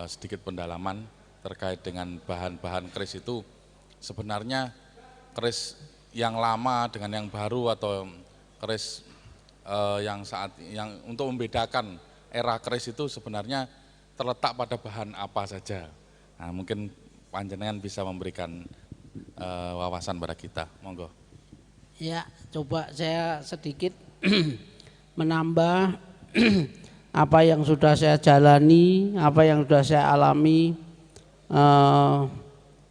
sedikit pendalaman terkait dengan bahan-bahan keris itu. Sebenarnya keris yang lama dengan yang baru atau keris yang untuk membedakan era keris itu sebenarnya terletak pada bahan apa saja. Nah, mungkin panjenengan bisa memberikan wawasan pada kita, monggo. Ya, coba saya sedikit menambah apa yang sudah saya jalani, apa yang sudah saya alami.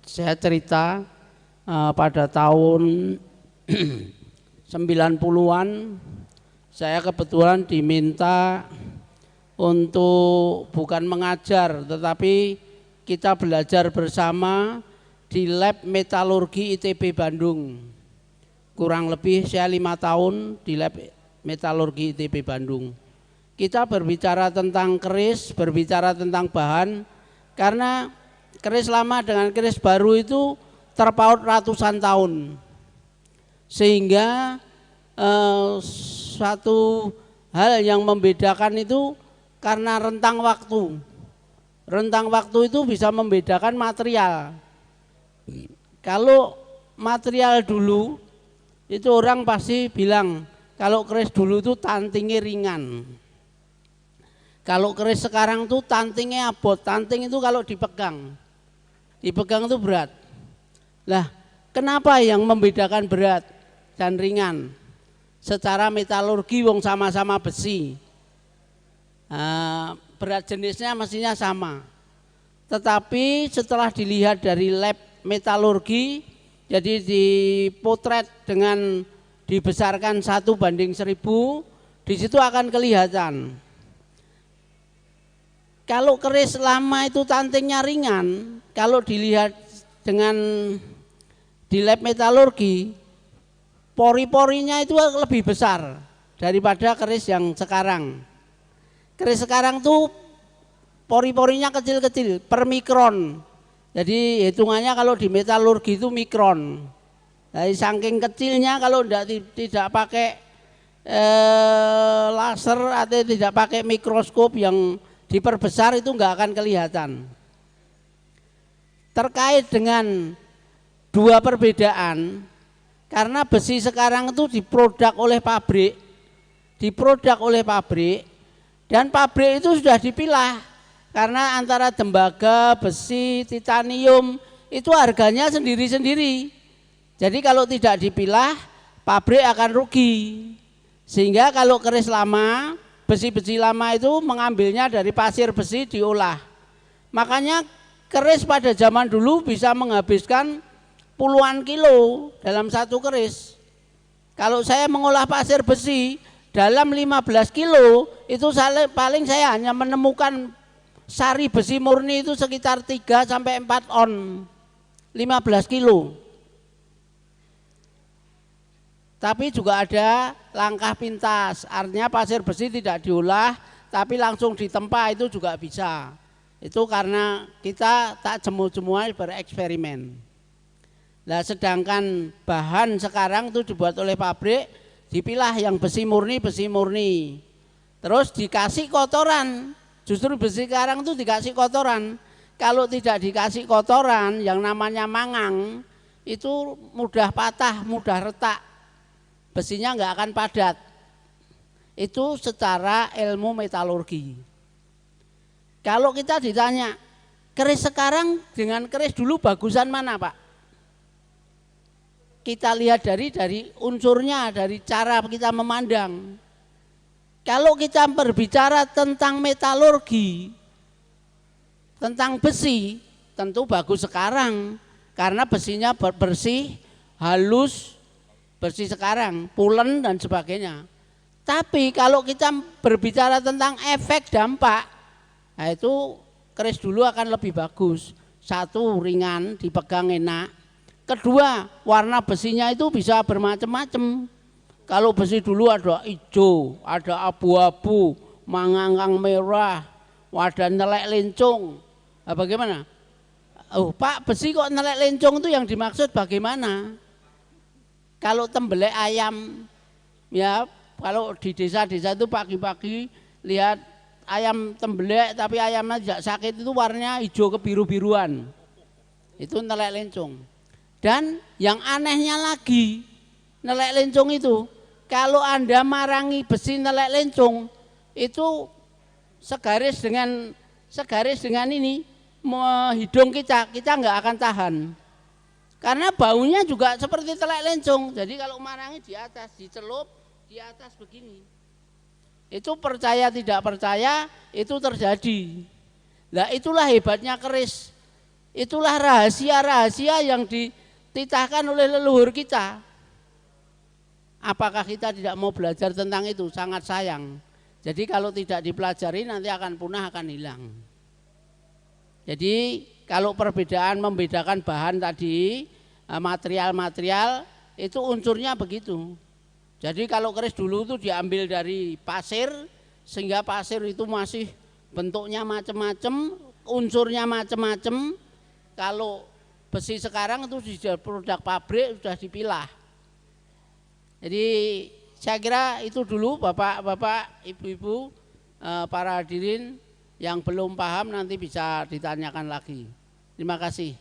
Saya cerita pada tahun 90-an saya kebetulan diminta untuk bukan mengajar tetapi kita belajar bersama di lab metalurgi ITB Bandung. Kurang lebih saya 5 tahun di lab metalurgi ITB Bandung. Kita berbicara tentang keris, berbicara tentang bahan, karena keris lama dengan keris baru itu terpaut ratusan tahun. Sehingga satu hal yang membedakan itu karena rentang waktu. Rentang waktu itu bisa membedakan material. Kalau material dulu itu orang pasti bilang kalau keris dulu itu tantingnya ringan. Kalau keris sekarang tuh tantingnya abot. Tanting itu kalau dipegang itu berat. Lah, kenapa yang membedakan berat dan ringan? Secara metalurgi wong sama-sama besi, berat jenisnya mestinya sama. Tetapi setelah dilihat dari lab metalurgi, jadi dipotret dengan dibesarkan 1:1000, di situ akan kelihatan. Kalau keris lama itu tantingnya ringan, kalau dilihat dengan di lab metalurgi, pori-porinya itu lebih besar daripada keris yang sekarang. Keris sekarang tuh pori-porinya kecil-kecil, per mikron. Jadi hitungannya kalau di metalurgi itu mikron. Dari saking kecilnya kalau tidak pakai laser atau tidak pakai mikroskop yang diperbesar itu nggak akan kelihatan. Terkait dengan dua perbedaan, karena besi sekarang itu diproduk oleh pabrik, dan pabrik itu sudah dipilah. Karena antara tembaga, besi, titanium itu harganya sendiri-sendiri. Jadi kalau tidak dipilah, pabrik akan rugi. Sehingga kalau keris lama, besi-besi lama itu mengambilnya dari pasir besi diolah. Makanya keris pada zaman dulu bisa menghabiskan puluhan kilo dalam satu keris. Kalau saya mengolah pasir besi dalam 15 kilo itu paling saya hanya menemukan sari besi murni itu sekitar 3 sampai 4 on, 15 kilo. Tapi juga ada langkah pintas, artinya pasir besi tidak diolah tapi langsung ditempa itu juga bisa. Itu karena kita tak jemu-jemuan bereksperimen. Nah, sedangkan bahan sekarang itu dibuat oleh pabrik, dipilah yang besi murni. Terus dikasih kotoran. Justru besi sekarang itu dikasih kotoran. Kalau tidak dikasih kotoran yang namanya mangang, itu mudah patah, mudah retak. Besinya nggak akan padat. Itu secara ilmu metalurgi. Kalau kita ditanya, keris sekarang dengan keris dulu bagusan mana, Pak? Kita lihat dari unsurnya, dari cara kita memandang. Kalau kita berbicara tentang metalurgi, tentang besi, tentu bagus sekarang. Karena besinya bersih, halus, bersih sekarang, pulen dan sebagainya. Tapi kalau kita berbicara tentang efek dampak, nah itu keris dulu akan lebih bagus. Satu, ringan, dipegang enak. Kedua, warna besinya itu bisa bermacam-macam. Kalau besi dulu ada hijau, ada abu-abu, mangangang merah, ada nelek lencung. Nah, bagaimana? Oh, Pak, besi kok nelek lencung itu yang dimaksud bagaimana? Kalau tembelek ayam, ya kalau di desa-desa itu pagi-pagi lihat ayam tembelek tapi ayamnya tidak sakit itu warnanya hijau kebiru-biruan. Itu nelek lencung. Dan yang anehnya lagi, nelek lencung itu, kalau Anda marangi besi nelek lencung, itu segaris dengan ini, hidung kita nggak akan tahan. Karena baunya juga seperti telek lencung. Jadi kalau marangi di atas, dicelup di atas begini. Itu percaya tidak percaya, itu terjadi. Nah itulah hebatnya keris. Itulah rahasia-rahasia yang dititahkan oleh leluhur kita. Apakah kita tidak mau belajar tentang itu? Sangat sayang. Jadi kalau tidak dipelajari nanti akan punah, akan hilang. Jadi kalau membedakan bahan tadi, material-material, itu unsurnya begitu. Jadi kalau keris dulu itu diambil dari pasir, sehingga pasir itu masih bentuknya macam-macam, unsurnya macam-macam. Kalau besi sekarang itu sudah produk pabrik, sudah dipilah. Jadi saya kira itu dulu Bapak-bapak, Ibu-ibu, para hadirin yang belum paham nanti bisa ditanyakan lagi. Terima kasih.